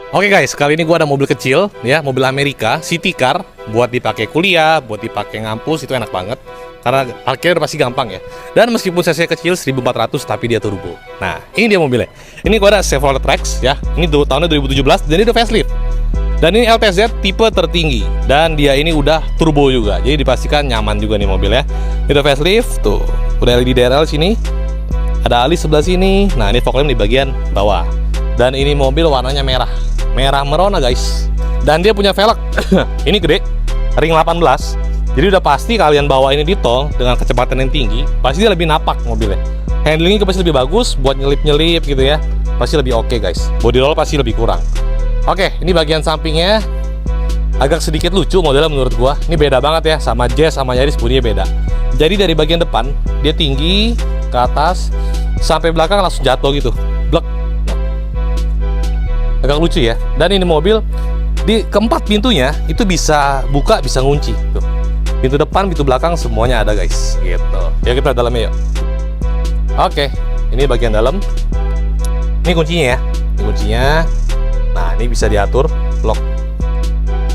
Oke guys, kali ini gua ada mobil kecil ya, mobil Amerika, city car, buat dipakai kuliah, buat dipakai ngampus itu enak banget. Karena parkir udah pasti gampang ya. Dan meskipun cc kecil 1400 tapi dia turbo. Nah, ini dia mobilnya. Ini gua ada Chevrolet Trax ya. Ini tahunnya 2017 dan ini udah facelift. Dan ini LTZ tipe tertinggi dan dia ini udah turbo juga. Jadi dipastikan nyaman juga nih mobil ya. Ini udah facelift tuh. Udah LED DRL sini. Ada alis sebelah sini. Nah, ini fog lamp di bagian bawah. Dan ini mobil warnanya merah merona guys. Dan dia punya velg ini gede, ring 18. Jadi udah pasti kalian bawa ini di tol dengan kecepatan yang tinggi, pasti dia lebih napak mobilnya. Handlingnya pasti lebih bagus buat nyelip-nyelip gitu ya. Pasti lebih oke guys. Body roll pasti lebih kurang. Oke, ini bagian sampingnya agak sedikit lucu modelnya menurut gua. Ini beda banget ya sama Jazz sama Yaris, bodinya beda. Jadi dari bagian depan dia tinggi ke atas sampai belakang langsung jatuh gitu. Blek. Agak lucu ya. Dan ini mobil di keempat pintunya itu bisa buka, bisa ngunci tuh. Pintu depan, pintu belakang semuanya ada guys gitu. Ya kita dalamnya yuk. Oke, ini bagian dalam. Ini kuncinya ya. Ini kuncinya. Nah, ini bisa diatur lock.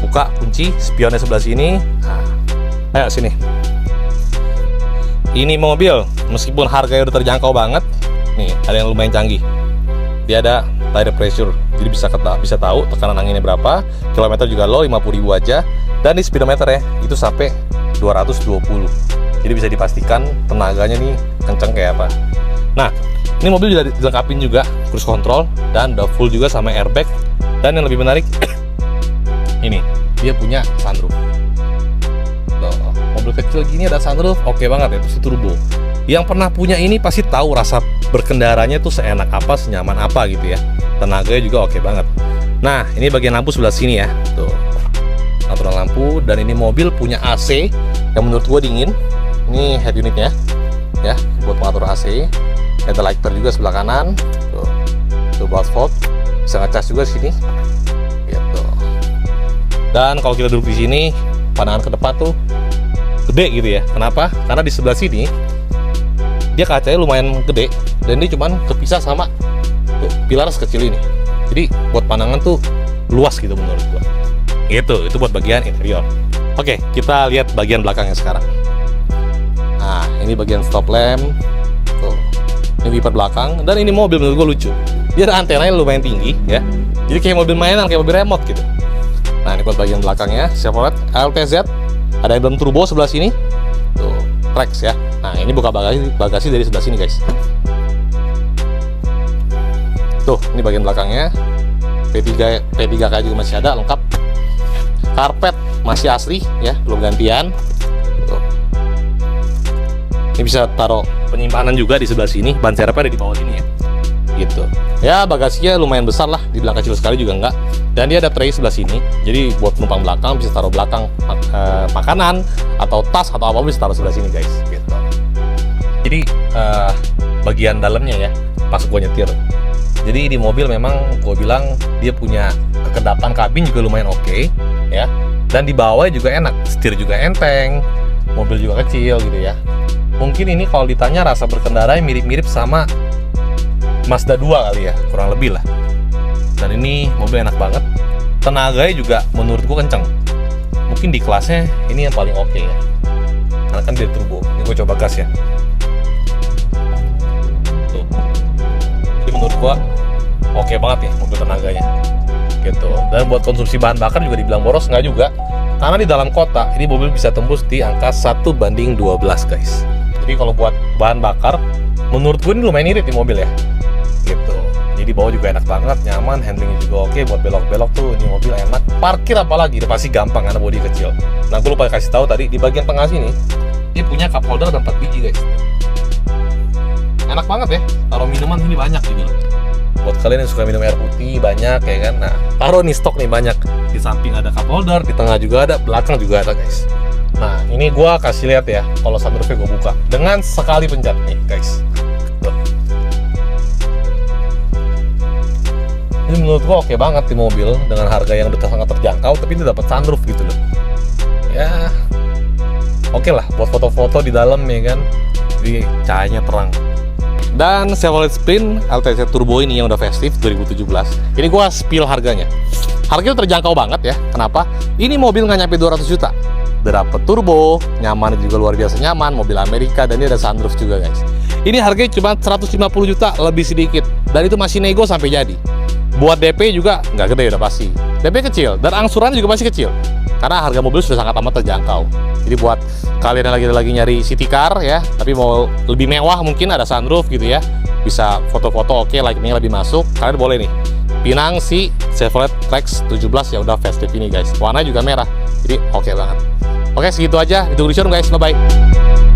Buka, kunci, spionnya sebelah sini. Nah, ayo sini. Ini mobil meskipun harganya udah terjangkau banget, nih ada yang lumayan canggih. Dia ada tire pressure, jadi bisa tahu tekanan anginnya berapa. Kilometer juga low, 50.000 aja. Dan di speedometer ya itu sampai 220. Jadi bisa dipastikan tenaganya nih kenceng kayak apa. Nah, ini mobil juga dilengkapin juga cruise control dan udah full juga sama airbag. Dan yang lebih menarik ini dia punya sunroof. Tuh, mobil kecil gini ada sunroof, oke banget ya, itu turbo. Yang pernah punya ini pasti tahu rasa berkendaranya tuh seenak apa, senyaman apa gitu ya. Tenaganya juga oke banget. Nah, ini bagian lampu sebelah sini ya. Tuh, aturan lampu. Dan ini mobil punya AC yang menurut gua dingin. Ini head unitnya ya, buat pengatur AC. Ada lighter juga sebelah kanan. Tuh buat fog. Bisa ngecas juga sini. Gitu. Dan kalau kita duduk di sini, pandangan ke depan tuh gede gitu ya. Kenapa? Karena di sebelah sini dia kacanya lumayan gede dan dia cuman kepisah sama tuh, pilar sekecil ini. Jadi buat pandangan tuh luas gitu menurut gua. Itu buat bagian interior. Oke, kita lihat bagian belakangnya sekarang. Nah, ini bagian stop lamp. Tuh. Ini wiper belakang dan ini mobil menurut gua lucu. Dia ada antenanya lumayan tinggi ya. Jadi kayak mobil mainan, kayak mobil remote gitu. Nah, ini buat bagian belakangnya Chevrolet LTZ. Ada emblem turbo sebelah sini. Tuh, Trax ya. Nah, ini buka bagasi dari sebelah sini guys. Tuh, ini bagian belakangnya. P3K juga masih ada, lengkap. Karpet masih asli ya, belum gantian. Tuh. Ini bisa taruh penyimpanan juga di sebelah sini. Ban serepnya ada di bawah sini ya. Gitu. Ya, bagasinya lumayan besar lah, dibilang kecil sekali juga enggak. Dan dia ada tray sebelah sini. Jadi buat penumpang belakang bisa taruh belakang makanan atau tas atau apa bisa taruh sebelah sini guys. Gitu. Jadi bagian dalamnya ya, pas gue nyetir. Jadi di mobil memang gue bilang dia punya kekedapan kabin juga lumayan oke ya. Dan di bawah juga enak, setir juga enteng, mobil juga kecil gitu ya. Mungkin ini kalau ditanya rasa berkendara mirip-mirip sama Mazda 2 kali ya, kurang lebih lah. Dan ini mobil enak banget. Tenaganya juga menurut gue kenceng. Mungkin di kelasnya ini yang paling oke ya. Karena kan dia turbo. Ini gue coba gas ya. Tuh. Jadi menurut gue oke banget nih mobil tenaganya. Gitu. Dan buat konsumsi bahan bakar juga dibilang boros, nggak juga. Karena di dalam kota ini mobil bisa tembus di angka 1:12 guys. Jadi kalau buat bahan bakar menurut gue ini lumayan irit di mobil ya. Gitu. Jadi bawah juga enak banget, nyaman, handlingnya juga oke. Buat belok-belok tuh ini mobil enak. Parkir apalagi, udah pasti gampang karena bodi kecil. Nah, gue lupa kasih tahu tadi di bagian tengah sini dia punya cup holder dan 4 biji guys. Enak banget ya, taruh minuman ini banyak gitu. Buat kalian yang suka minum air putih banyak ya kan. Nah, taruh nih stok nih banyak. Di samping ada cup holder, di tengah juga ada, belakang juga ada guys. Nah, ini gue kasih lihat ya kalau sunroofnya gue buka dengan sekali pencet nih guys. Tuh. Ini menurut gua oke banget di mobil dengan harga yang udah sangat terjangkau, tapi ini dapat sunroof gitu loh. Ya, oke lah buat foto-foto di dalam ya kan. Jadi cahayanya terang. Dan Chevrolet Sprint LTZ Turbo ini yang udah facelift 2017. Ini gua spill harganya. Harganya terjangkau banget ya. Kenapa? Ini mobil nggak nyampe 200 juta. Dapet turbo, nyaman juga luar biasa nyaman, mobil Amerika, dan ini ada sunroof juga guys. Ini harganya cuma 150 juta lebih sedikit, dan itu masih nego sampai jadi. Buat DP juga nggak gede udah pasti. DP kecil, dan angsurannya juga masih kecil. Karena harga mobil sudah sangat amat terjangkau. Jadi buat kalian yang lagi nyari city car ya, tapi mau lebih mewah mungkin ada sunroof gitu ya. Bisa foto-foto oke, lightingnya lebih masuk, kalian boleh nih. Pinang si Chevrolet Trax 17 ya udah festive ini guys. Warnanya juga merah. Jadi oke banget. Oke, segitu aja. Itu showroom guys. Bye bye.